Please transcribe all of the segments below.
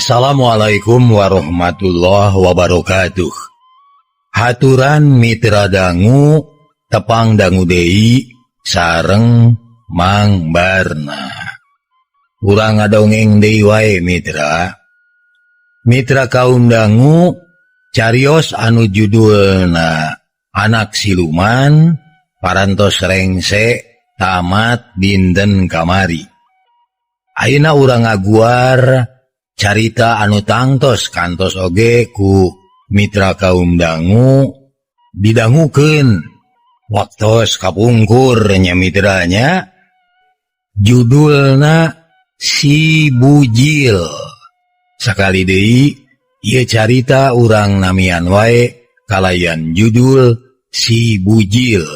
Assalamualaikum warahmatullahi wabarakatuh. Haturan mitra dangu tepang dangu deui sareng Mang Barna. Urang ngadongeng deui wae mitra. Mitra kaum dangu carios anu judulna Anak Siluman parantos rengse tamat dinten kamari. Ayeuna urang ngaguar carita anu tangtos kantos oge ku mitra kaum dangu didangukeun waktos kapungkur nya mitranya judulna Si Bujil. Sakali deui ieu carita urang namian wae kalayan judul Si Bujil.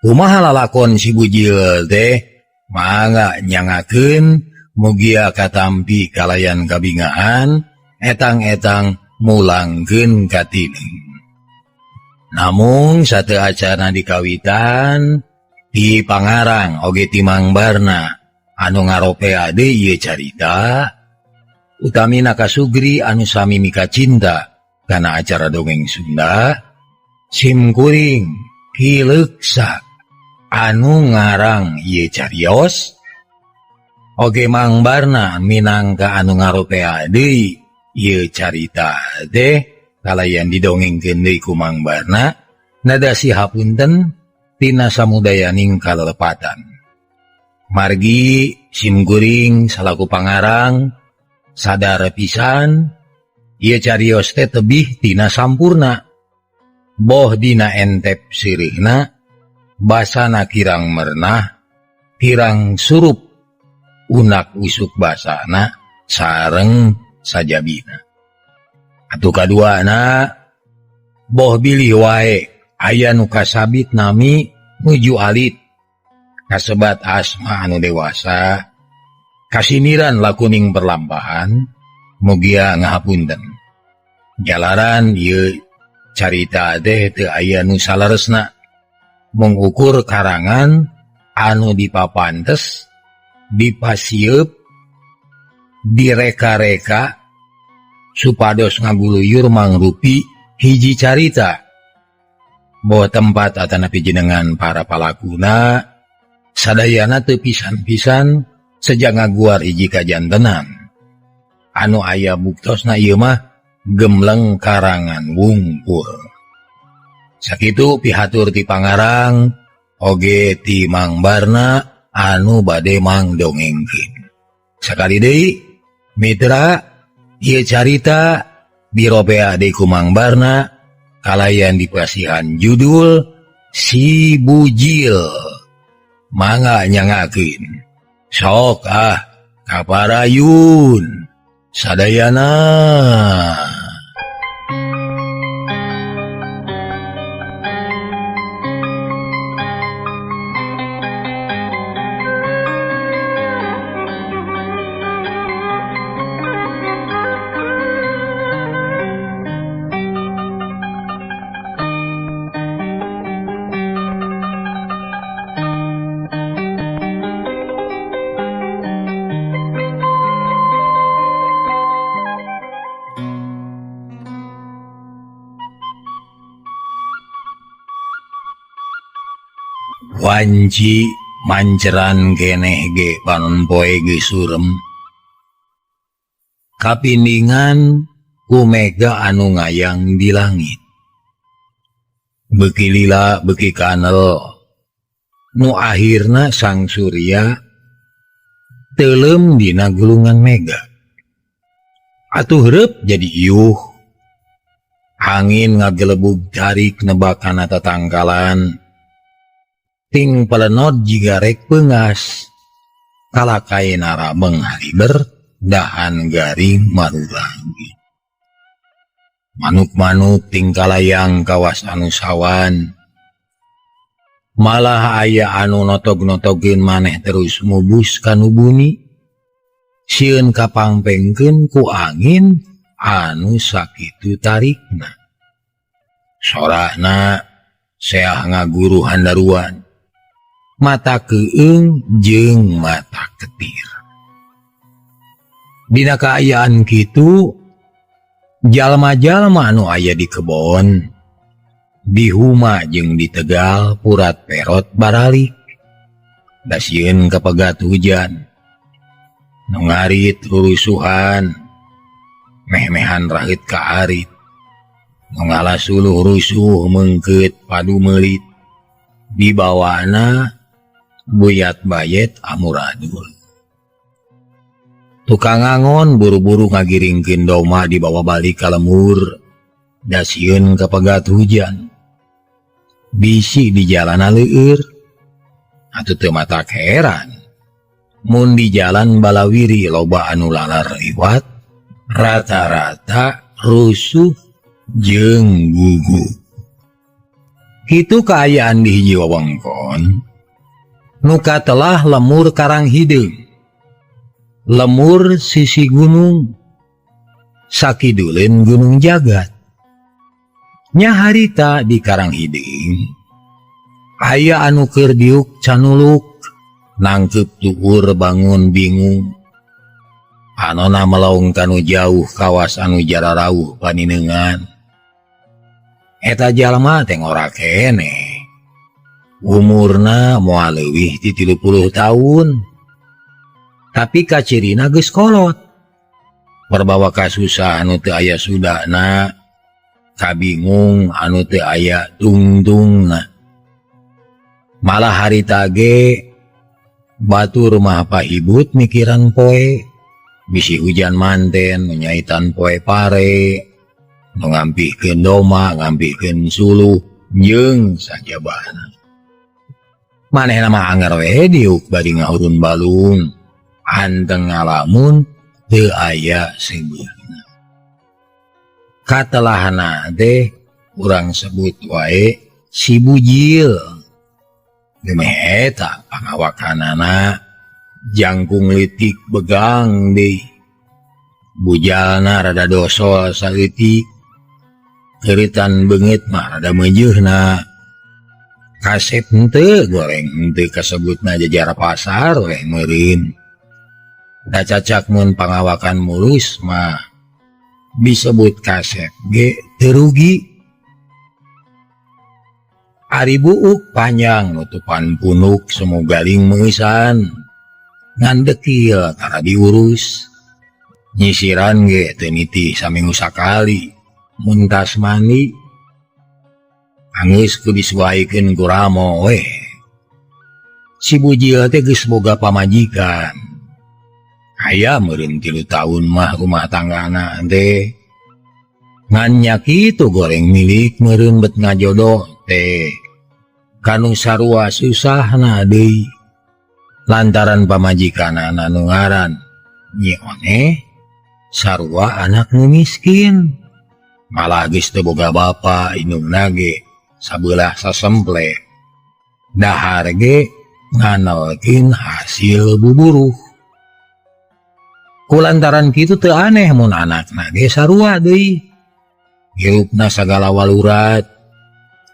Kumaha lalakon Si Bujil teh? Mangga nyangakeun mugia katampi kalayan kabingaan etang-etang mulangkeun katineng. Namung sateu acara dikawitan di Pangarang oge ti Mang Barna anu ngaropea deui ieu carita utamina kasugri anu sami mika cinta kana acara dongeng Sunda simkuring Hileuksa anu ngarang ieu carios. Oge Mang Barna minangka anu ngaropea deui ieu carita teh kalayan didongengkeun deui ku Mang Barna nadasi hapunten tina samudayaning kalelepatan. Margi simkuring salaku Pangarang sadar pisan ieu carios teh tebih tina sampurna. Boh dina entep sirihna basana kirang mernah kirang surup unak usuk basana sareng sajabina. Atu kaduana boh bilih wae aya nu kasabit nami nuju alit kasebat asma anu dewasa kasiniran lakuning perlampahan mugia ngahapunten. Jalaran ieu carita teh teu aya nu salaresna mengukur karangan anu dipapantes dipasieup direka-reka supados ngaguluyur mangrupi hiji carita. Boh tempat atanapi jenengan para palakuna sadayana teu pisan-pisan sejak ngaguar hiji kajantenan anu aya buktosna ieu mah gemleng karangan wungkul. Sakitu pihatur ti Pangarang oge ti Mang Barna anu bade mangdongengkeun. Sakali deui mitra ieu carita diropea deui ku Mang Barna kalayan dipasihan judul Si Bujil. Mangga nyangakeun. Sok kaparayun sadayana. Wanci manceran keneh ge panon poe ge surem. Kapindingan ku mega anu ngayang di langit. Beuki lila beuki kanel nu akhirna sang surya teuleum dina gulungan mega. Atuh reup jadi iuh. Angin ngagelebug tarik nebakana tatangkalan. Ting pelenot jiga rek peungas kalakain arabeng haliber dahan garing marulangi. Manuk-manuk ting kalayang kawas anu sawan malah aya anu notog-notogeun maneh terus mubus kanu bumi sieun kapangpengkeun ku angin anu sakitu tarikna. Sorahna seah ngaguru handaruan mata keung jeung mata ketir. Dina kaayaan kitu jalma-jalma anu aya di kebon, di Huma jeung di Tegal purat perot baralik. Da sieun kapegat hujan. Nu ngarit rusuhan, meh-mehan rahit ka arit. Nu ngalas uluh rusuh meungkeut padu meulit. Di bawana buyat bayet amuradul. Tukang angon buru-buru ngagiringkeun doma dibawa balik ka lemur. Da sieun kapegat hujan. Bisi di jalana leueur. Atuh teu matak heran. Mun di jalan balawiri loba anu lalar liwat, rata-rata rusuh jeung gugu. Kitu kaayaan di hiji wewengkon. Nu katelah lemur Karang Hideung. Lemur sisi gunung, sakiduleun Gunung Jagat. Nya harita di Karang Hideung, aya anu keur diuk canuluk, nangkep tuur bangun bingung. Anona melaung kanu jauh kawas anu jararauh paninengan. Eta jalma teh ora keneh. Umurna moal leuwih ti 30 taun. Tapi kacirina geus kolot. Perbawa kasusah anu teu aya sudahna, kabingung anu teu aya tungtungna. Malah harita ge batur mah pahibut mikiran poe, bisi hujan manten menyaitan poe pare, nu ngampihkeun doma, ngampihkeun suluh, jeung sajabahna. Manehna mah anger we diuk bari ngahurun balung. Anteng ngalamun teu aya sebeurna. Katelahna teh urang sebut wae si bujil. Gemeh eta pangawakanana jangkung litik begang deui. Bujalna rada dosol salitik. Keritan beungeut mah rada meujeuhna. Kasep henteu goreng henteu kasebutna jajar pasar we meureun. Da cacak mun pangawakan mulus mah disebut kasep ge teu rugi. Ari buuk panjang nutupan punuk semu galing meusan. Ngan dekil tara diurus. Nyisiran ge teu nitih saminggu sakali. Mun tas mandi anggeus kudu disuaikeun ku ramo we. Si bujil teh geus boga pamajikan. Aya meureun 3 taun mah rumah tanggana teh. Ngan nya kitu goreng milik meureun bet ngajodoh teh. Kanu sarua susahna deui. Lantaran pamajikanana nu ngaran Nyi Oneh sarua anak nu miskin. Malah geus teu boga bapa indungna ge sabelah sasemple. Dahar ge nganalkeun hasil buburuh. Kulantaran kitu teu aneh mun anakna ge sarua deui. Hirupna sagala walurat.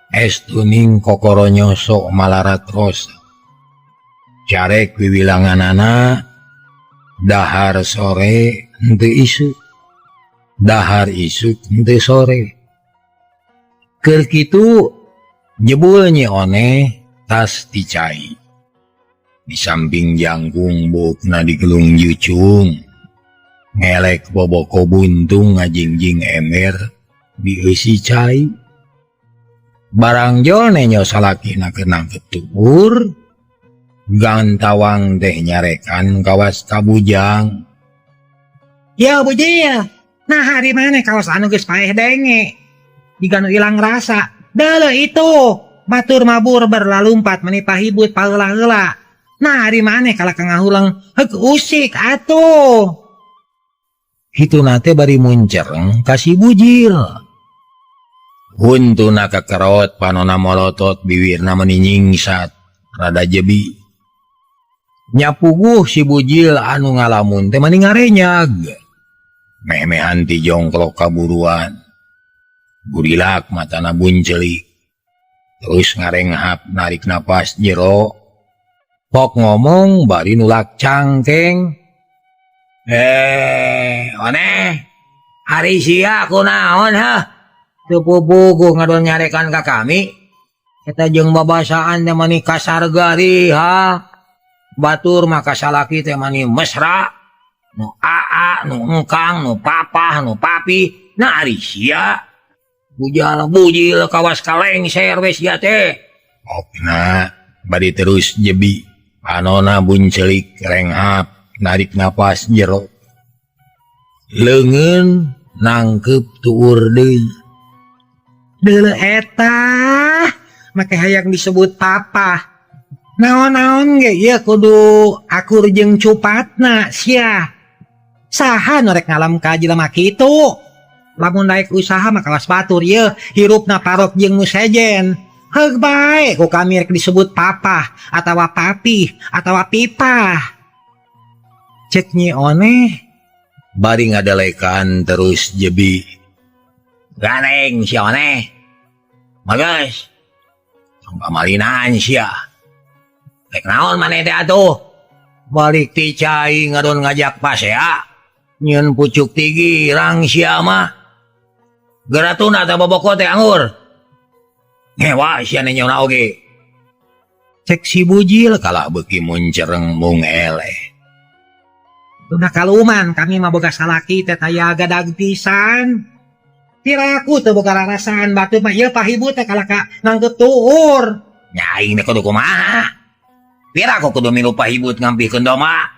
Estuning kokoro nyoso malarat rosa. Carek wiwilanganana dahar sore henteu isuk. Dahar isuk henteu sore. Keur kitu jebul Nyi Oneh tas dicai. Di samping jangkung bukna digelung jucung. Ngelek boboko buntung ngajingjing ember dieusi cai. Barang jone nyo salakina kenang ketuur. Gantawang teh nyarekan kawas kabujang. Ya bujil, nah hari mana kawas anu geus paeh denge. Diganu ilang rasa. Deuleuh itu, batur mabur berlalumpat menipah hibut paheula-heula. Nah hari mana kala kangahulang heuk usik atuh. Hituna teh bari muncereng kasih bujil. Huntuna kakerot panona molotot bibirna meninyingsat rada jebi. Nyapuguh si bujil anu ngalamun teh mani ngarenyag. Meh-mehan ti jongklok kaburuan. Burilak matana buncelik. Terus ngarenghap narik napas jero. Pok ngomong bari nulak cangkeng. Oneh hari sia aku naon ha sepupuku ngadon nyarekan ka kami kita jeung babasaan teh mani kasargari ha batur maka salaki teh mani mesra nu aa nu engkang nu papah nu papi na ari sia bujal bujil kawas kaleng serwes ya teh opna bari terus jebi panona buncelik renghap narik napas jero leungeun nangkep tuur deui deuleu eta make hayang disebut papa naon-naon ge ieu kudu akur jeung cupatna sia saha nu rek ngalam ka jelema kitu lamun daek usaha mah kawas batur ieu hirupna parok jeung nu sejen heug bae ku kami rek disebut papa atawa papi atawa pipa cek Nyi Oneh bari ngadalekan terus jebi ganeng si Oneh bagus pamalinan sia rek naon maneh teh atuh balik ti cai ngadon ngajak pasea nyieun pucuk tigi rang sia mah geratuna teh boboko teh anggur ngewa sia nyeuna oge cek si bujil kalah beuki mun cereng mung eleh udah kaluman kami mah boga salaki teh taya gadag pisan tiraku teu boga rarasaan batu mah ieu pahibu teh kalaka nangkep tuur nya aing teh kudu kumaha piraku kudu milu pahibut ngampihkeun doma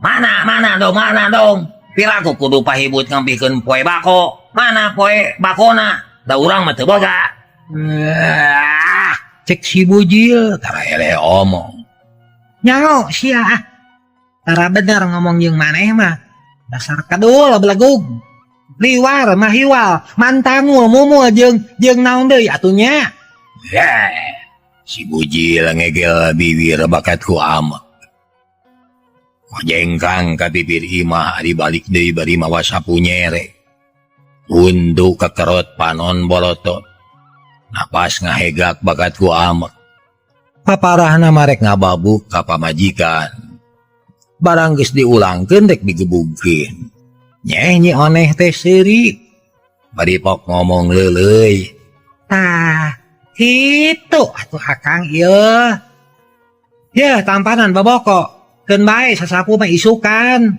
mana dong piraku kudu pahibut ngampihkeun poe bako mana poe bakona da urang mah teu boga cek si bujil tara eleh omong nyaho sia tara bener ngomong jeung maneh mah dasar kadul belegug liwar mahiwal mantangul mumul jeung naon deui atuh nya si bujil ngegel bibir bakat ku amek jengkang ka bibir imah di balik deui bari mawa sapu nyere undu kekerot panon bolotot napas ngahegak bakat ku amek paparahna marek ngababuk ka pamajikan barang geus diulangkeun rek digebugkeun nyeh Nyi Oneh teh seuri bari pok ngomong leuleuy tah kitu atuh akang ieu yeuh tampanan baboko keun bae sasapu mah isukan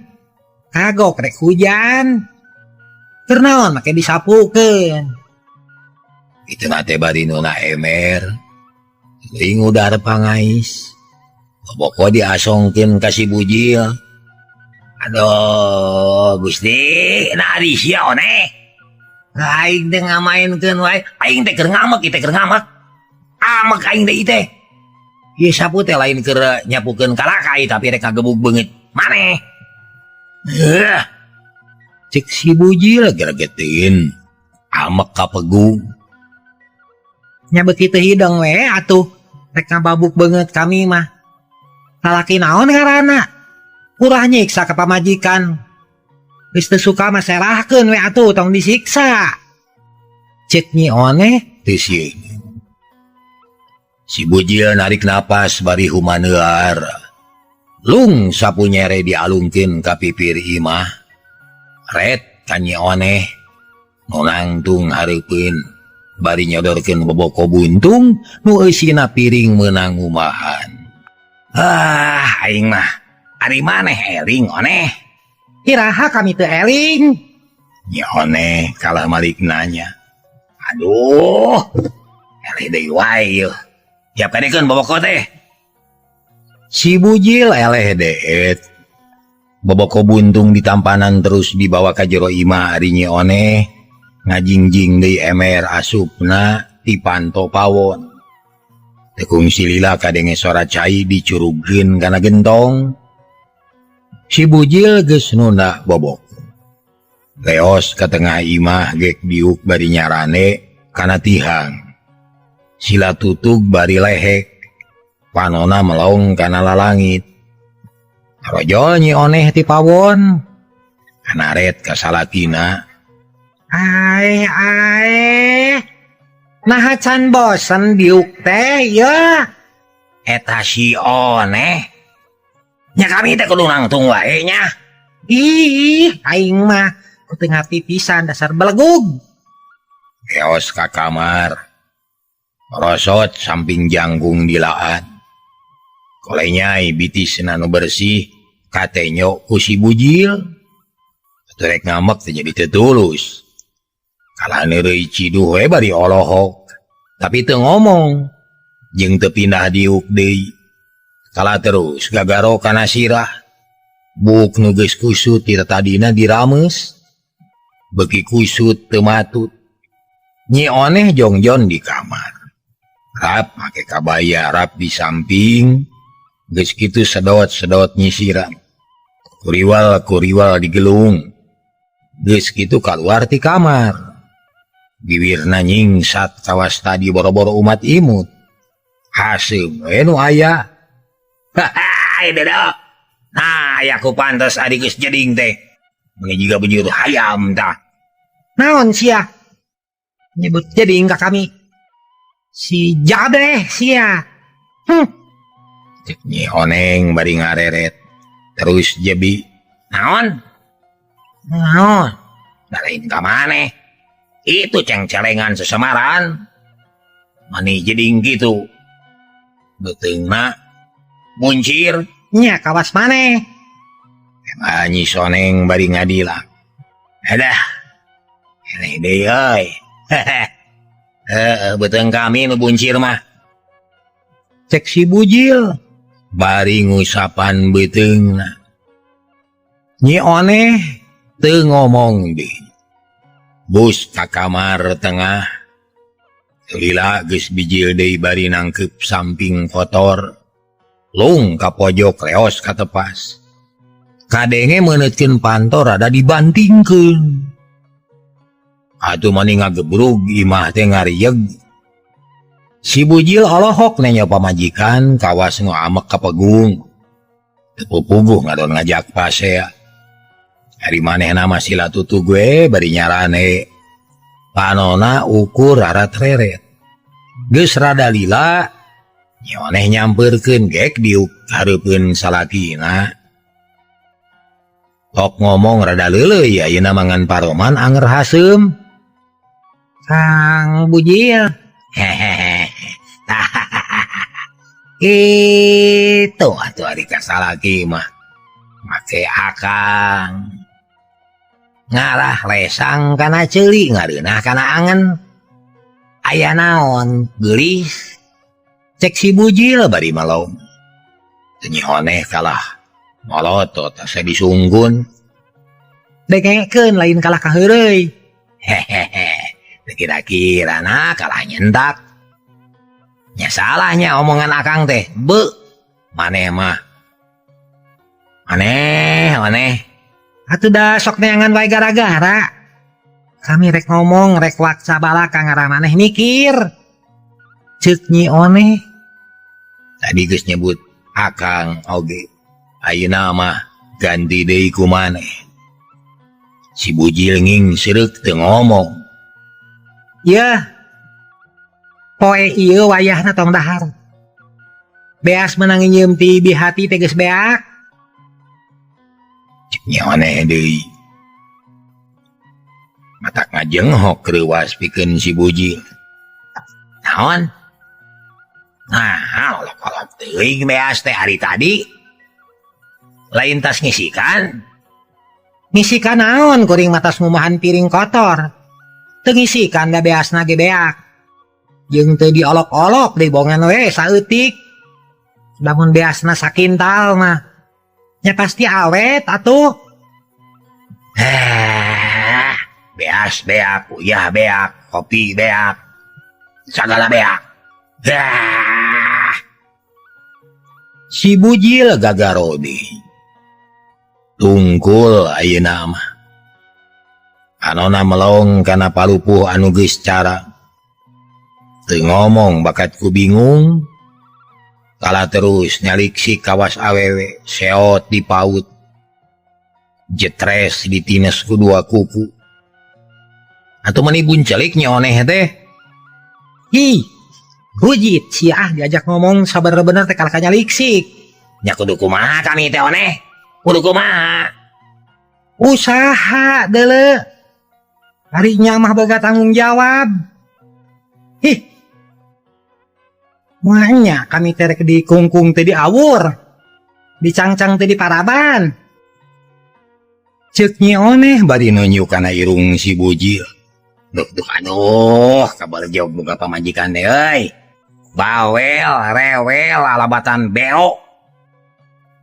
kagok rek hujan keur naon make disapukeun kitu na teh bari nuna emer teuing udar pangais baboko diasongkeun ka si bujil aduh Gusti na ari sia Oneh aing teh ngamainkeun wae aing teh keur ngamek ieu teh keur ngamek amek aing deui teh ieu sapu teh lain keur nyapukeun kalakai tapi rek kagebug beungeut maneh cek si bujil gregetin amek kapegu nya beuki teu hideng we atuh rek ngababuk beungeut kami mah lalaki naon ngaranna urah nyiksa ka pamajikan geus teu suka mah serahkeun we atuh tong disiksa cek Nyi Oneh teu sieun si bujil narik napas bari humaneuar lung sapu nyere dialungkeun ka pipir imah ret ka Nyi Oneh nu nangtung hareupeun bari nyodorkeun boboko buntung nu eusina piring meunang umahan aing mah ari maneh eling Oneh iraha kami teu eling Nyi Oneh kalah malik nanya aduh eleh deui wae yeuh tiap kadekeun boboko teh si bujil eleh deet boboko buntung ditampanan terus dibawa ka jero imah ari Nyi Oneh ngajingjing deui emer asupna ti panto pawon tekung silila kadenge sora cai dicurugkeun kana gentong si bujil geus nunda bobok leos ka tengah imah gek biuk bari nyarane kana tihang sila tutug bari lehek panona melong kana lalangit rojol Nyi Oneh ti pawon kana ret ka salakina Ae naha can bosen biuk teh ya eta si Oneh nya kami teh kudu nangtung wae nya Ih, aing mah kudu ngarti pisan dasar belegug. Keos ka kamar. Rosot samping janggung dilaan. Kolenyai bitis nanu bersih. Katenyo ku si bujil. Turek ngamek teh jadi teu tulus. Kalana reuy ciduh we bari olohok. Tapi teu ngomong. Jeung teu pindah diuk deui. Kala terus gagaro kana sirah. Buk nu geus kusut ti tadina dirames. Beuki kusut teu matut. Nyi Oneh jongjon di kamar. Rap make kabaya rap di samping. Geus kitu sedot-sedot nyisiran. Kuriwal digelung. Geus kitu kaluar ti kamar. Bibirna nyingsat kawas tadi boro-boro umat imut. Haseum we nu aya. Hahaha, dada. Nah, ya ku pantes adi geus jeding teh. Meni jiga bujur hayam tah. Naon sia? Nyebut jeding ka kami. Si Jadeh sia. Cek Nyi Oneng bari ngareret. Terus jebi. Naon? Dalain ka maneh. Itu ceng-celengan sesamaran. Mani jeding gitu. Beteungna buncir. Nya kawas maneh. Nyi Soneng bari ngadila. Adah. Ini deui euy. Beteung kami nu buncir mah. Cek si bujil. Bari ngusapan beteungna. Nyi Oneh Teu ngomong deui. Bus ka kamar tengah. Lila geus bijil deui bari nangkep samping kotor. Lung ka pojok leos ka tepas. Kadenge meunetkeun pantor rada dibantingkeun. Atuh mani ngagebrug imah teh ngarieg. Si bujil olohok nanya pamajikan kawas nu amek ka pegung. Teu pupuguh ngadon ngajak pasea. Hari manehna masih tutu gue bari nyarane. Panona ukur rarat reret. Geus rada lila. Nyi Oneh nyampeurkeun gek diuk hareupeun salakina. Tok ngomong rada leuleuy ayeuna mangan paroman anger haseum. Kang bujil. Hehehe. Itu atuh ari kasalaki mah. Make akang. Ngarah lesang kana ceuli ngareunah kana angen. Aya naon geulis? Cek si bujil bari malong. Nyi Oneh kalah molotot asa disunggun. Dengekeun lain kalah ka heureuy. Hehehe. Kira-kira na kalah nyentak. Nya salahnya omongan akang teh. Beu. Maneh mah. Maneh. Atuh da sok neangan wae gara-gara. Kami rek ngomong rek laksa bala ka ngarah maneh mikir. Ceuk Nyi Oneh. Tadi geus nyebut akang oge. Ayeuna mah ganti deui ku maneh. Si bujil nging seureuk teu ngomong. Yeuh. Poe ieu wayahna tong dahar. Beas meunang nyieum ti bihati teh geus beak. Cek Nyi Oneh deui. Matak ngajenghok kreuwas pikeun si bujil. Naon? Nah, olok-olok teuing beas teh hari tadi. Lain tas ngisikan. Ngisikan naon kuring matas ngumahan piring kotor. Teu ngisikan da beasna ge beak. Jeung teu diolok-olok deui bongan we saeutik. Lamun beasna sakintal mah nya pasti awet atuh. Beas beak, uyah beak, kopi beak. Sagala beak. Si bujil gagaro deui. Tungkul ayeuna mah. Anona melong kana palupuh anu geus cara. Teu ngomong bakat ku bingung. Kala terus nyaliksi kawas awewe seot di paut. Jetres ditines ku dua kuku. Atuh meni buncelik Nyi Oneh teh. Hi. Rujit sia diajak ngomong sabener-bener teh kalahnya liksik. Nya kudu kumaha kami teh Oneh? Kudu kumaha? Usaha dele. Harinya mah boga tanggung jawab. Hih. Makanya kami terek di kungkung tadi awur. Dicangcang tadi paraban. Cek Nyi bari nunjuk kana irung si bujil. Duh aduh, kabar jauh boga pamajikan deh euy. Bawel, rewel, alabatan beo.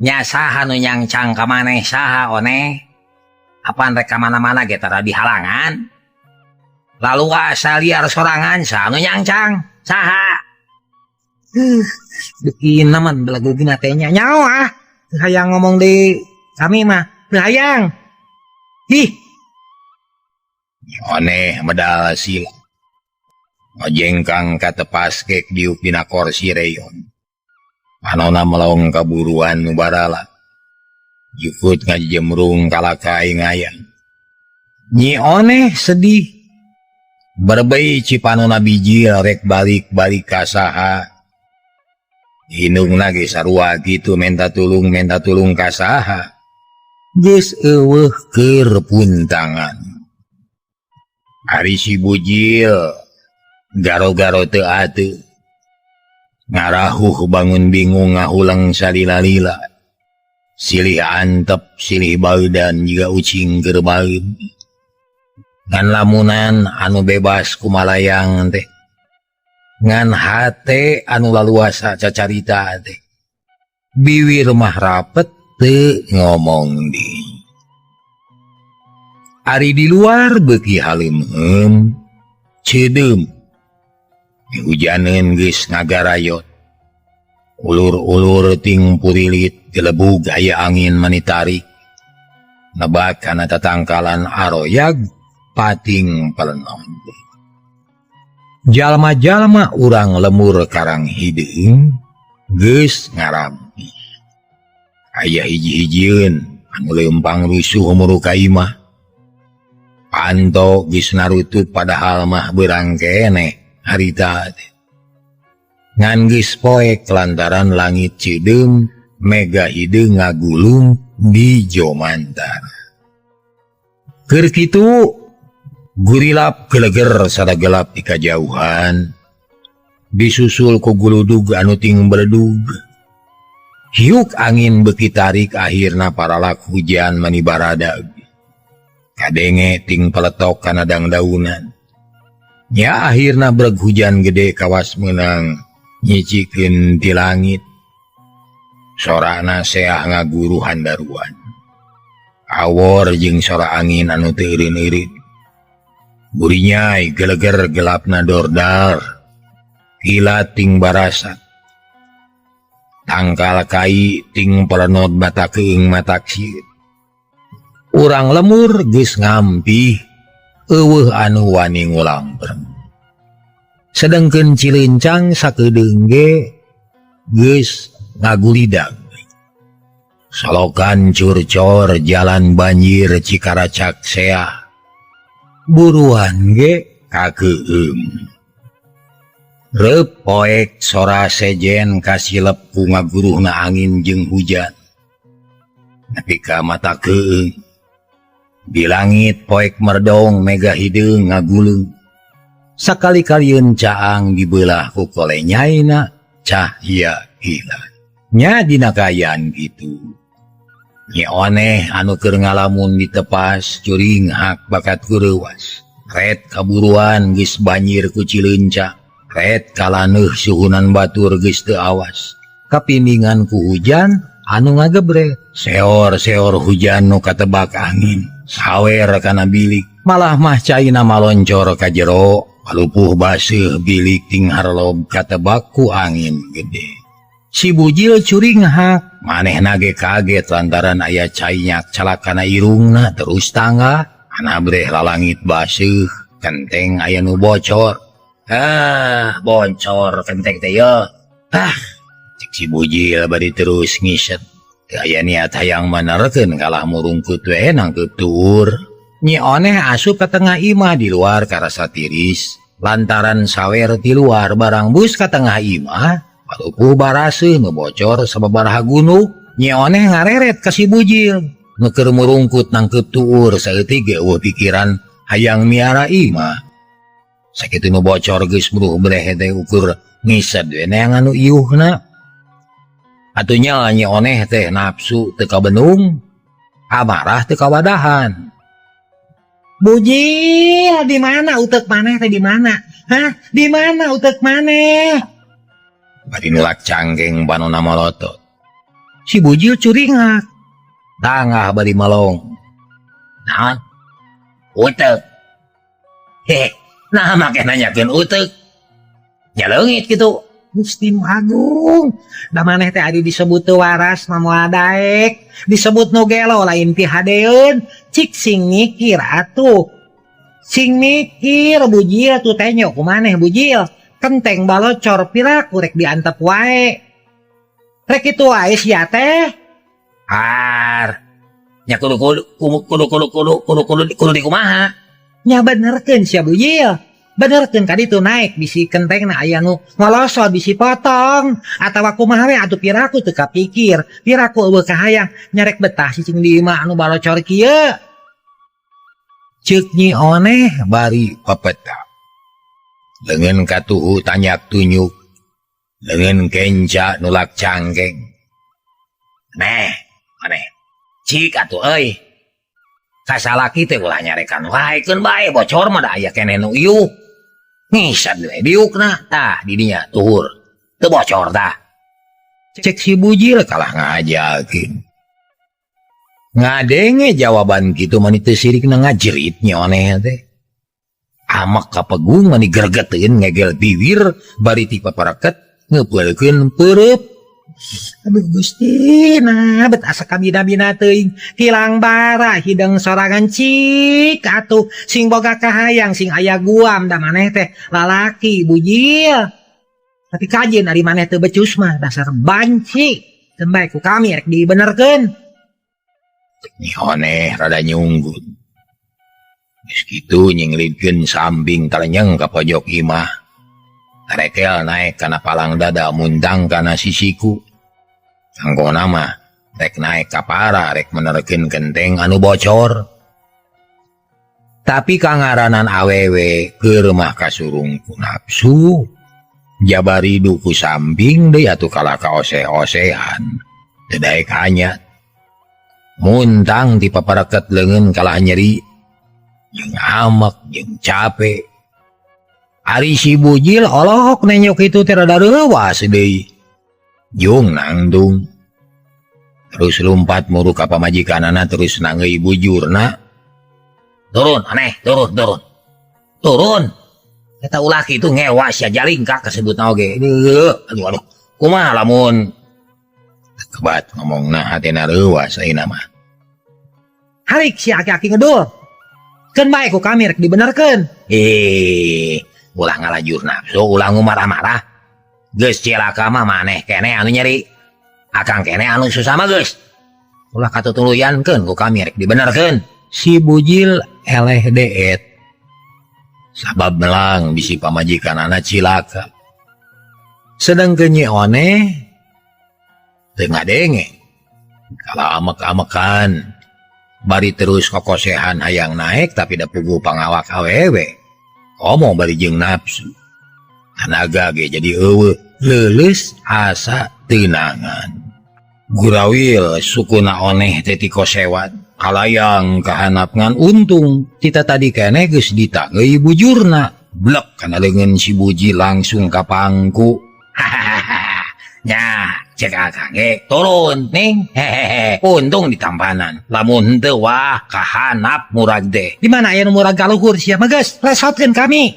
Nya saha nu nyangcang ka maneh saha one? Apaan rek ka mana-mana ge tara di halangan? Lalu asa liar sorangan saha nu nyangcang? Saha? Dukina man belagu gina teh nya nyawa. Hayang ngomong di kami mah, hayang. Ih. Medal sila. Ngojengkang katepas kek diuk dina kursi reyon. Anona melong kaburuan nubarala. Yukut ngajemrung kalakai ngayang. Nyi sedih. Berbei cipanona biji rek balik-balik kasaha. Hinung lagi sarua gitu minta tulung kasaha. Geus eueuh keur puntangan. Ari si bujil garo-garo teu ateu. Ngarahuh bangun bingung ngahulang salila-lila. Silih antep, silih baeudan jiga ucing keur baeud. Ngan lamunan anu bebas kumalayang teh. Ngan hate anu laluasa cacarita teh. Biwir mah rapet teu ngomong di. Ari di luar beuki halim cedeum. Hujaneun geus ngagarayot. Ulur-ulur ting purilit gelebug aya angin manitarik. Nebak kana tatangkalan aroyag pating pelenon. Jalma-jalma urang lemur karang hideung geus ngarampi. Aya hiji-hijieun anu leumpang rusuh muruka imah. Panto geus narutut padahal mah beurang keneh harita teh. Ngan geus poek lantaran langit cedeum mega hideung ngagulung di jomantar. Keur kitu gurilap geleger sada gelap di kajauhan. Disusul ku guludug anu ting beledug. Hiuk angin beuki tarik akhirna paralak hujan manibaradag. Kadenge ting peletok kana dangdaunan. Ya akhirna breg hujan gede kawas meunang nyicikeun ti langit. Sorana seah ngaguru handaruan. Awor jeung sora angin anu teu eureun-eureun. Burinyai geleger gelapna dordar. Kilat ting barasat. Tangkal kai ting pelenod mata keung matak sieun. Urang lemur geus ngampi eueuh anu wani ngulampreng. Sedengkeun Cilincang sakeudeung ge geus ngagulidag. Solokan curcor jalan banjir Cikaracak seah. Buruan ge kakeueum. Reup poek sora sejen kasilep ku ngaguruhna angin jeung hujan. Nepi ka mata keung. Di langit poek merdong mega hideung ngagulung. Sakali-kalieun caang dibelah ku kolenyaina cahya hilang. Nya dina kayan kitu. Nyi anu keur ngalamun ditepas curing hak bakat kureuwas. Ret kaburuan geus banjir ku Cileunca. Ret kalaneuh suhunan batur geus teu awas. Kapindingan ku hujan anu ngagebre. Seor-seor hujan nu katebak angin. Sawer kana bilik. Malah mah caina maloncor ka jero. Palupuh baseuh bilik ting harlob katebak ku angin gede. Si bujil curing hak. Manehna ge kaget lantaran aya cainyak calakana irungna terus tangga. Anabreh lalangit baseuh. Kenteng aya nu bocor. Bocor kenteng teh ya. Cek si bujil bari terus ngiset. Aya niat hayang manerkeun kalah murungkut we nang tutur. Nyi asup ka tengah imah di luar karasa tiris. Lantaran sawer ti luar barang bus ka tengah imah. Palupuh baraseuh nu bocor sababaraha gunung. Nyi ngareret ka si bujil. nuker merungkut nangkep tuur saeutik ge eueuh pikiran hayang miara imah. Sakitu nu bocor geus bruh breh teh ukur ngised we neangan nu iuhna. Atunya nyi oneh teh nafsu teu kabenung, amarah teu kawadahan. Bujil, di mana utek maneh teh di mana? Hah? Di mana utek maneh? Bari nulak canggeng panonna malotot. Si Bujil curingak. Tangah bari malong. Naon? Utek. Nah make nanyakeun utek. Nya leungit kitu. Gusti Agung, da maneh teh adi disebut teu waras moal daek, disebut nu gelo lain ti hadeun, cik sing mikir atuh. Sing mikir Bujil tuh teh nya kumaneh Bujil, kenteng balocor piraku rek diantep wae. Rek kitu wae sia teh. Nya kudu dikumaha. Nya benerkeun sia Bujil. Benerkeun kaditu naik bisi kentengna aya nu ngolosot bisi potong atawa kumaha we atuh piraku teu kapikir. Piraku eueuh kahayang nyarek betah cicing di imah anu balocor kieu. Ceuk Nyi Oneh bari pepeta. Leungeun katuhu tanyak tunyuk. Leungeun kenca nulak canggeng. Aneh. Cik atuh euy. Kasalaki teh ulah nyarekan waekeun bae bocor mah da aya keneh nu iuh. Ngisad we diukna tah di dinya tuhur. Teu bocor tah. Cek si Bujil kalah ngajakeun. Ngadenge jawaban kitu mani teu sirikna ngajerit Nyi Oneh teh. Amak kapegung mani gregeteun ngegel bibir bari ti papareket ngeupeulkeun peureub. Aduh Gusti, nah bet asa kabina-bina teuing kilang bara hideng sorangan cik atuh sing boga kahayang sing aya guam da maneh teh lalaki Bujil. Tapi kajeun ari maneh teu becus mah dasar banci. Teu bae ku kami rek dibenerkeun. Nyi Oneh rada nyunggun. Geus kitu nyinglidkeun sambing talenyeng ka pojok imah. Tarekel naik kana palang dada mundang kana sisiku. Anggona mah rek naik ka para rek menerkeun genteng anu bocor. Tapi kangaranan awewe keur mah kasurung ku nafsu. Jabari duku sambing deui atuh kala kaoseh-osehan. Teu daek hanyat. Muntang ti papareket leungeun kalah nyeri. Jeung amek jeung capek. Ari si Bujil olok nenyok itu teh rada reuwas deui. Jung nangdung. Terus lumpat muru ka pamajikanana terus nangeui bujurna. Turun aneh, turun. Eta ulah kitu ngewa sia jalingkak kasebutna oge. Aduh. Kumaha lamun Kebat ngomongna hatena reuwas ayeuna mah. Harik si aki-aki ngedul. Keun bae ku kami rek dibenerkeun. Ulah ngalajur nafsu, ulah ngumarah-marah. Geus cilaka mah maneh keneh anu nyeri. Akang keneh anu susah mah geus. Ulah katutuluyankeun ku kami rek dibenerkeun. Si Bujil eleh deet. Sabab melang bisi pamajikanana cilaka. Sedengkeun Nyi Oneh teu ngadenge. Kala amek-amekan. Bari terus kokosehan hayang naik tapi da puguh pangawak awewe. Komo bari jeung nafsu. Tanaga ge jadi eueuh leuleus asa teunangan. Gurawil sukuna Oneh teh ti kosewat. Kalayang kahanap ngan untung. Tita tadi keneh geus ditangeuy bujurna. Blek kana leungeun si Bujil langsung ka pangku. Nya, cek akang ge turun ning. Untung ditampanan. Lamun teu wah kahanap murag teh. Di mana aya nu murag kaluhur sia mah geus lesotkeun kami.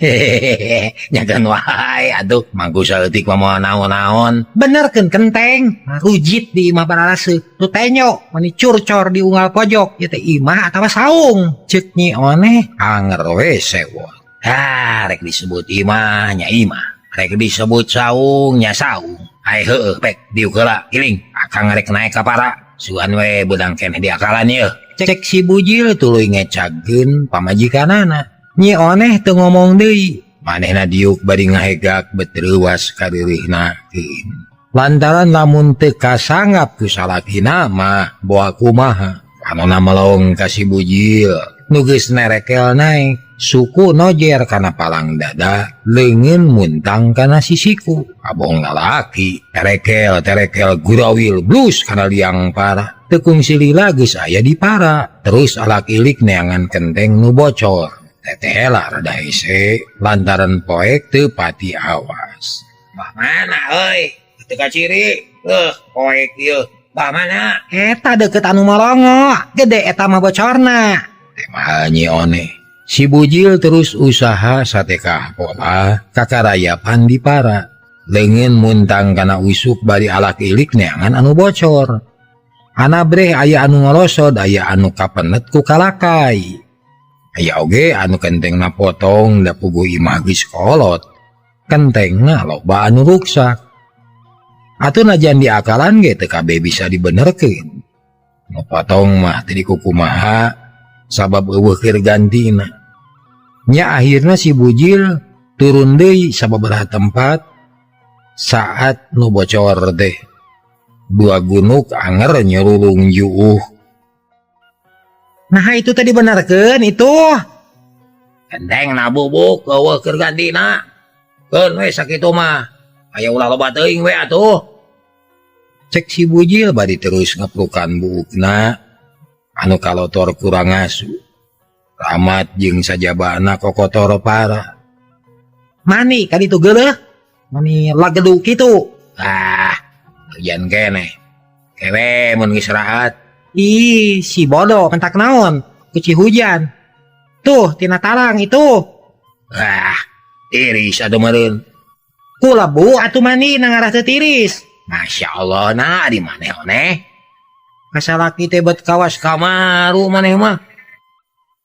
Nyakeun wae atuh mangku saeutik mah moal naon-naon. Benerkeun kenteng, rujit di imah bararaseu. Nu tenyo mani curcor di unggal pojok ieu teh imah atawa saung. Ceuk Nyi Oneh anger we sewot. Rek disebut imah nya imah. Rek disebut saung nya saung. Ai heueuh pek diuk heula kiling. Akang rek naek ka para. Suan we beudang keneh diakalan ieu. Cek si Bujil tuluy ngecagkeun pamajikanana. Nyi Oneh teu ngomong deui. Manehna diuk bari ngahegak bet reuwas karirihnakeun. Lantaran lamun teu kasanggap ku salakina mah boa kumaha. Anona melong kasih bujil nugeus nerekel naik suku nojer kana palang dada leungeun muntang kana sisiku abong lalaki terekel gurawil blus kana liang para tekung silila geus aya di para terus alak ilik neangan kenteng nu bocor tetela rada hese lantaran poek teu pati awas. Bah mana euy? Teu kaciri. Poek ieu. Bah mana? Eta deket anu molongo, gede eta mah bocorna. Temah nyi one si bujil terus usaha satekah pola kakarayapan di para leungeun muntang kana usuk bari alak ilik neangan anu bocor. Anabreh aya anu ngolosod aya anu kapenet ku kalakai. Aya oge anu kentengna potong da puguh imah geus kolot. Kentengna loba anu ruksak. Atuh najan diakalan ge teu kabeh bisa dibenerkeun. Nu potong mah teu dikukumaha sabab eueuh keur gantina. Nya akhirna si bujil turun deui sababaraha tempat saat nu bocor teh. Dua gunuk anger nyerulung juuh. Nah itu tadi benerkeun itu. Kenteng na bubuk eueuh keur gantina. Keun we sakitu mah. Aya ulah loba teuing we atuh. Cek si bujil bari terus ngeplukan buukna anu kalotor kurang asu. Ramat jeung sajabana kokotor para. Mani kan itu geuleuh. Mani lagedu kitu. Hujan kene. Kewe mun geus raat. Ih, si bodoh mentak naon? Kuci hujan. Tuh, tina tarang itu. Tiris atuh meureun. Kulabu atuh mani nangarah teu tiris. Masya Allah, nah di maneh oneh. Kasalaki teh bet kawas Kamaru maneh mah.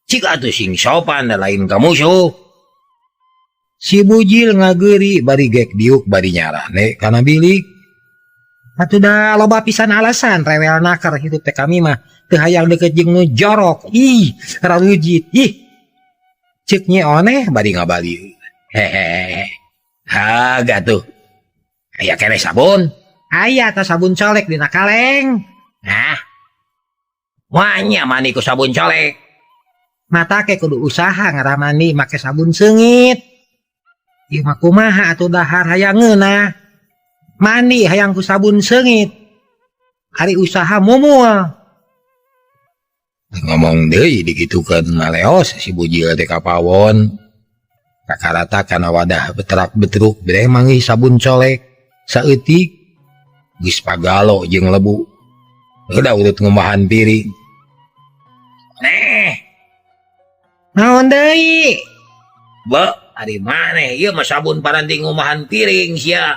Cik atuh sing sopan da lain ka musuh. Si bujil ngageuri bari gek diuk bari nyarane kana bilik. Atuh da loba pisan alasan rewel nakar hidup teh kami mah teu hayang deket jeung nu jorok. Ih, rarujit. Ih. Ceuk nya oneh bari ngabali. Hehehe. Gatuh. Aya kene sabun. Aya tah sabun colek dina kaleng. Nah. Wanya mani ku sabun colek. Mata ke kudu usaha ngarah mani make sabun seungit. Ieu mah kumaha atuh dahar hayang ngeunah. Mani hayang ku sabun seungit. Ari usaha mumul. Ngomong deui digitukeun maleos si bujil teh ka pawon. Kakarata kana wadah beterak betruk bere manggih sabun colek saeutik geus pagalo jeung lebu. Udah urut ngumahan piring. Naon deui? Ari maneh ieu mah sabun paranti ngumahan piring sia.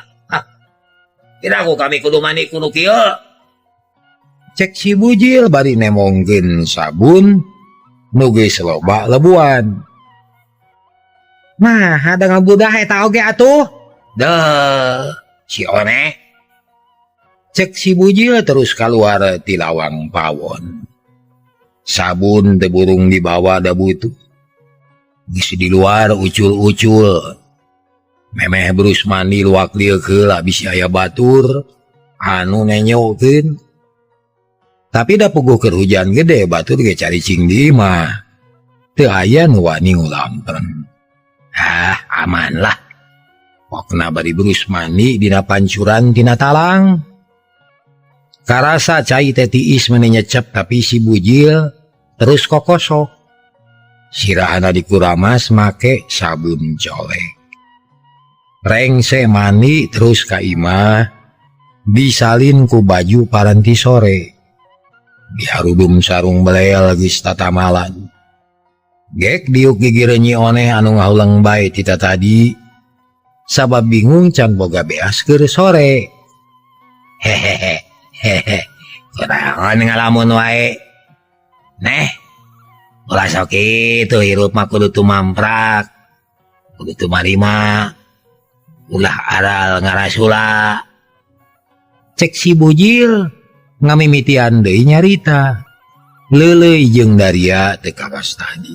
Tidak aku kami kudu mani kudu kieu. Cek si bujil bari nemongkeun sabun nu geus loba lebuan. Nah, ada ngabudah eta oge atuh. Si oneh. Cek si bujil terus keluar ti lawang pawon. Sabun teu burung dibawa da butuh. Geus di luar ucul-ucul. Memeh berus mandi luak lieu heula bisi aya batur anu nenyokeun. Tapi da puguh keur hujan gede batur ge caricing di imah. Teu aya nu wani ngulampen. Aman lah. Pokna bari berus mandi dina pancuran tina talang. Karasa cai teh tiis meni nyecep tapi si bujil terus kokosok. Sirahana dikuramas make sabun colek. Rengse mandi terus ka imah. Bisalin ku baju paranti sore. Diharudum sarung belel geus tatamalan. Gek diuk gigireun nyi oneh anu ngahuleng bae tita tadi. Sabab bingung can boga beas keur sore. Kunaon ngalamun wae. Neh. Ulah sok kitu hirup mah kudu tumamprak. Kudu tumarima. Ulah aral ngarasula. Cek si bujil ngamimitian deui nyarita. Leuleuy jeung Daria teu kawas tadi.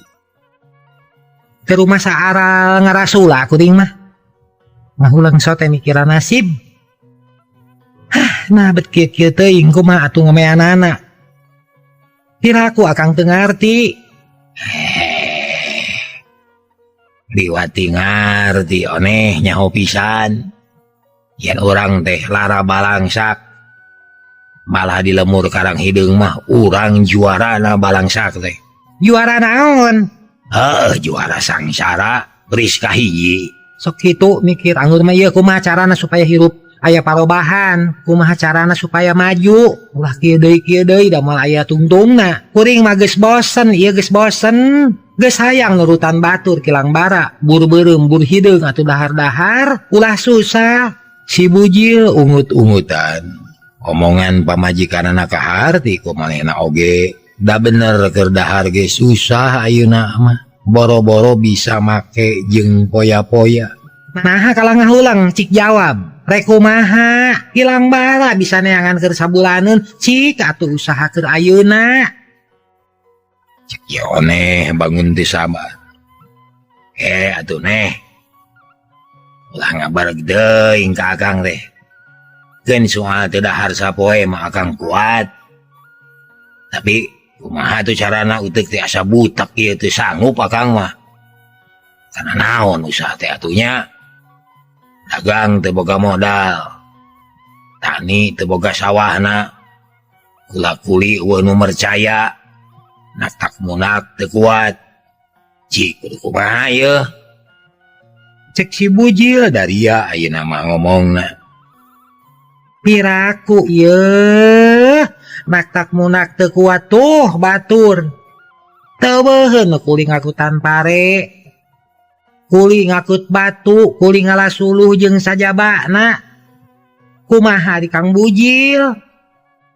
Ke rumah saaral ngarasula kuring mah. Ngahulang sote mikiran nasib. Nah bet kieu-kieu teuing kumaha atuh ngameanana. Piraku akang teu ngarti. Diwati ngarti oneh nyaho pisan. Yen orang teh lara balangsak. Malah di lemur karang hidung mah urang juarana balangsak teh. Juara naon? Juara sangsara geus kahiji. Sok kitu mikir anggur mah ieu kumaha carana supaya hirup aya parobahan, kumaha carana supaya maju. Ulah kieu deui da moal aya tungtungna. Kuring mah geus bosen, ieu geus bosen. Geus hayang nurutan batur kilang bara, bur beureum bur hideung atuh dahar-dahar, ulah susah. Si bujil ungut-ungutan. Omongan pamajikanana kaharti ku manehna oge. Da bener keur dahar ge susah ayeuna mah. Boro-boro bisa make jeung poya-poya. Naha kalang ngahulang cik jawab. Rek kumaha? Kilang bara bisa neangan keur sabulaneun, cik atuh usaha keur ayeuna. Cek yoneh bangun teh sabar. Atuh neh. Ulah ngabareg deui ka akang teh. Keun soal teu dahar sapoe mah akang kuat. Tapi kumaha tuh carana utek teh asa butak ieu teh sanggup akang mah. Kana naon usaha teh atunya? Dagang teu boga modal. Tani teu boga sawahna. Kula-kuli eueuh nu mercaya. Naktak munak teu kuat. Cik kudu kumaha yeuh? Cek si bujil daria ayeuna mah ngomongna. Piraku ieu naktak munak teu kuat tuh batur. Teu beuheun kuli ngakutan pare. Kuli ngakut batu, kuli ngalasuluh jeung sajabana. Kumaha di Kang Bujil?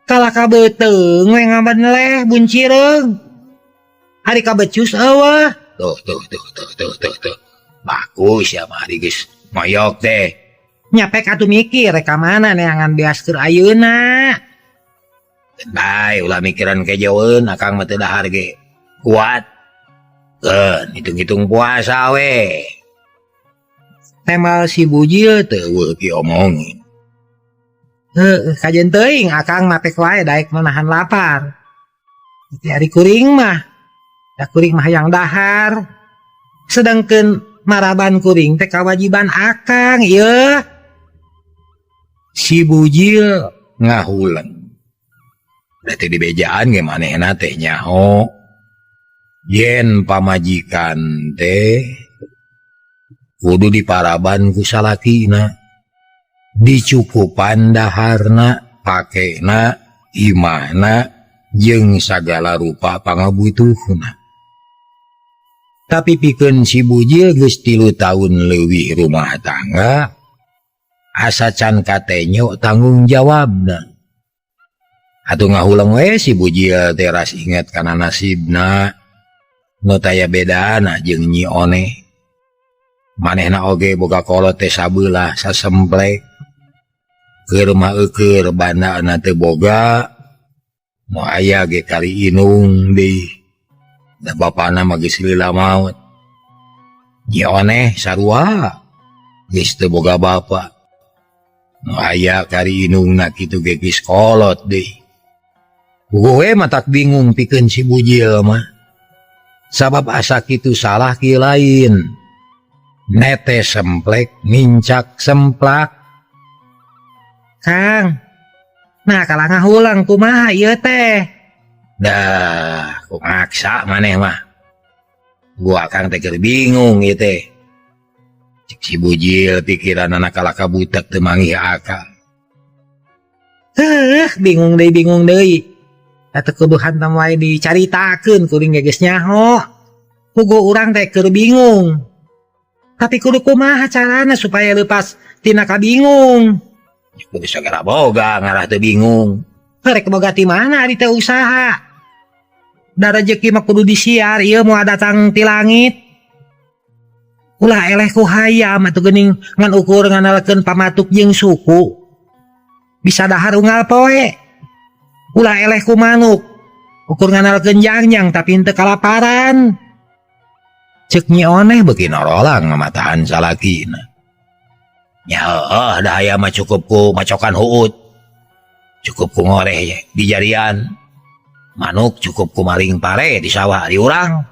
Kala kabeteung we ngabenleh buncireung. Ari kabecus eueuh. Tuh. Bagus ya mah ari geus moyok teh. Nyapek atuh mikir reka mana neangan beas keur ayeuna. Bae ulah mikiran kejeweun akang mah teu dahar ge kuat. Hitung-hitung puasa we. Temal si bujil teu Eueuh ki omongin. kajen teuing akang mapek wae daek menahan lapar. Ti ari kuring mah da kuring mah hayang dahar. Sedangkeun maraban kuring teh kawajiban akang ieu. Si bujil ngahulang. Berarti di bejaan ge manehna teh nyaho. Yen pamajikan teh kudu diparaban ku salakina. Dicukupan daharna, pakena, imahna, jeung sagala rupa pangabutuhna. Tapi pikeun si bujil geus 3 taun leuwih rumah tangga, asa can katenyo tanggung jawabna. Atuh ngahulang we si bujil teras inget kana nasibna, nu taya bedana jeung Nyi Oneh. Manehna oge boga kolot teh sabeula sasemplek. Keur mah eukeur bandana teu boga, nu aya ge kali inung deui. Da bapana mah geus lila maot. Nyi Oneh sarua geus teu boga bapa. Nu aya kali inungna kitu ge geus kolot deui. Gue mah tak bingung pikeun si bujil mah. Sabab asa kitu salah kieu lain. Nete semplek mincak semplak. Kang, nah kalah ngahulang kumaha ieu teh? Dah, ku maksa maneh mah. Gua akang teh keur bingung ieu teh. Cek si bujil pikiranna kala kabutek teu manggih akal. Bingung deui. Atuh kudu hantam wae dicaritakeun kuring ge geus nyaho. Puguh urang teh keur bingung. Tapi kudu kumaha carana supaya leupas tina kabingung? Kudu sagala boga ngarah teu bingung. Rek boga ti mana ari teh usaha. Da rezeki mah kudu disiar ieu moal datang ti langit. Ulah eleh ku hayam atuh geuning ngan ukur nganalkeun pamatuk jeung suku. Bisa dahar unggal poe. Ulah eleh ku manuk. Ukur nganalkeun jangjang tapi henteu kalaparan. Cek Nyi Oneh beuki norolang ngamatahan salakina. Ya dah aya mah cukup ku macokan huut. Cukup ku ngoreh di jarian. manuk cukup kumaring pare di sawah di urang.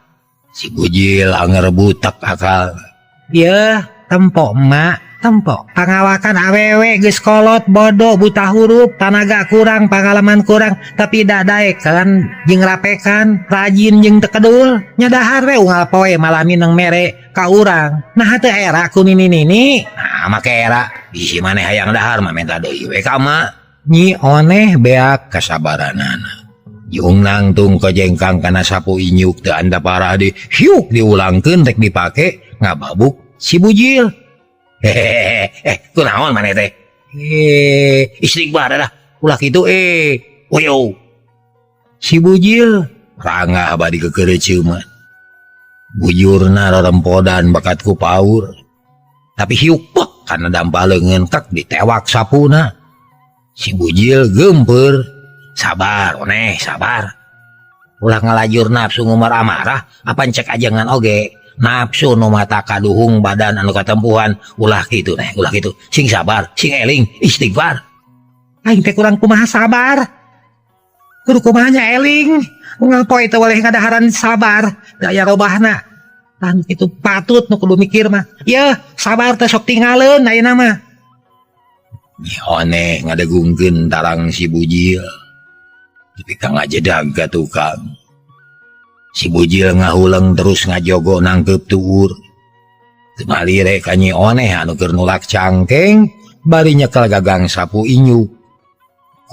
Si bujil anger butak akal. Ya, tempo emak, tempo. Pangawakan awewe geus kolot, bodoh, buta huruf, tanaga kurang, pengalaman kurang, tapi dadaekeun jeung rapekan, rajin jeung tekedul. Nyadahar we unggal poe malah mineng mere ka urang. Nah teu era ku nini-nini. Nah, make era bisi maneh hayang dahar mah minta deui we ka emak. Nyi oneh beak Kasabaranana. Yung nangtung kejengkang kana sapu inyuk teu anda parah di hiuk diulangkeun rek dipake ngababuk si bujil. Hehehe, kunaon maneh teh? Istighbar dah. Ulah kitu Woyo. Si bujil rangah badi kekereuceuman. Bujurna rerempodan bakat ku paur. Tapi hiuk pek kana dampaleungeun kek ditewak sapuna. Si bujil gempeur. Sabar, oneh, sabar. Ulah ngalajur nafsu ngumar amarah, apa cek ajangan oge. Nafsu nu mata kaduhung badan anu katempuhan, ulah kitu neh, ulah kitu. Sing sabar, sing eling, istighfar. aing teh kurang kumaha sabar. Kudu kumahanya eling. Unggal poe teu boleh ngadaharan sabar, daya robahna. Lan kitu patut nu kudu mikir mah. Yeuh, sabar teh sok tinggalin ayeuna mah. Oneh ngadegungkeun tarang si bujil. Tapi kang ajedag ka tukang. Si bujil ngahuleng terus ngajogo nangkep tuur. Kembali rek ka Nyi Oneh anu keur nulak cangkeng bari nyekel gagang sapu inyu.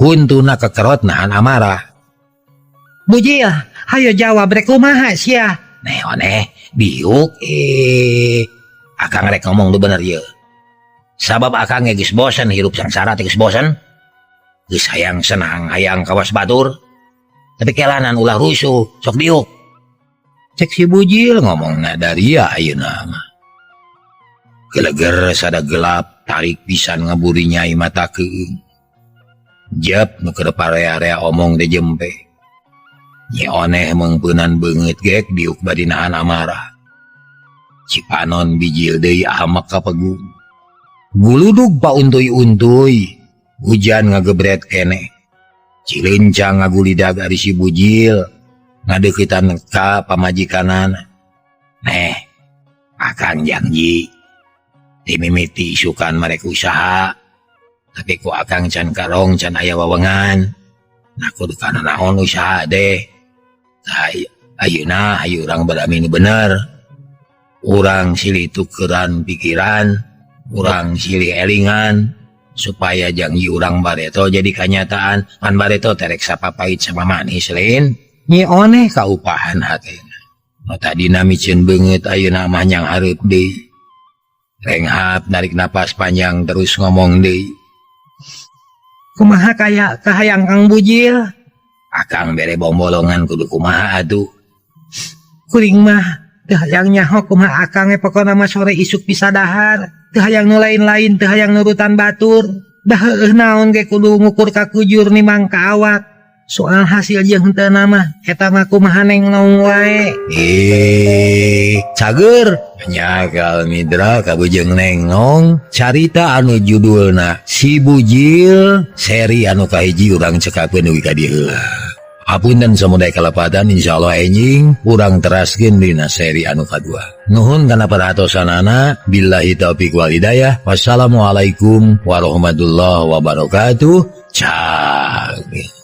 Huntuna kekerot nahan amarah. Bujil, hayo jawab rek kumaha sia? Neh oneh, biuk akang rek ngomong lu bener ye. Sabab akang geus bosen hirup sangsara teh geus bosen. Geus hayang senang, hayang kawas batur. Tapi kelanan ulah rusuh, sok diuk. Cek si bujil ngomongna dari ayeuna mah. Geleger sada gelap tarik pisan ngaburi Nyai mata keung. Jep nu keur parea-area omong teh jempe. Nyi Oneh mengpeunan beungeut gek diuk badi nahan amarah. Cipanon bijil deui amak ka pegung. Guludug pauntuy-untuy. Hujan ngagebret kene. Cilencang ngagulidag ari si bujil. Ngadeukitan ka pamajikanan. Neh, akang janji. Dimimiti isukan mereka usaha. Tapi ku akang can karong can aya wawengan. Nah kudu kana naon usaha deh. Ayeuna hayu urang badamin bener. Urang silih tukeran pikiran. Urang silih elingan. Supaya janji urang bareto jadi kenyataan. Pan bareto terek sapapait sama manis lain. Nyi Oneh Kaupahan hatena. No tadina micen beungeut ayeuna mah nyang hareup deui. Renghap narik napas panjang terus ngomong deui. kumaha kaya kahayang Kang Bujil? Akang bere bombolongan kudu kumaha atuh. Kuring mah teu hayang nyaho kumaha akang pokona mah sore isuk bisa dahar. Teu hayang nu lain-lain, teu hayang nurutan batur. Da heueuh naon ge kudu ngukur ka kujur nimang ka awak. Soal hasil jeung henteu mah eta mah kumaha neng naung wae. Cager nyakal midra kabujeng neng nong carita anu judulna Si Bujil seri anu kahiji urang cekakeun dugi ka dieu. Hapunten samudaya kalepatan insyaallah enjing urang teraskeun dina seri anu kadua. Nuhun kana paratosanana billahi taufiq wal hidayah. Wassalamualaikum warahmatullahi wabarakatuh. Cak.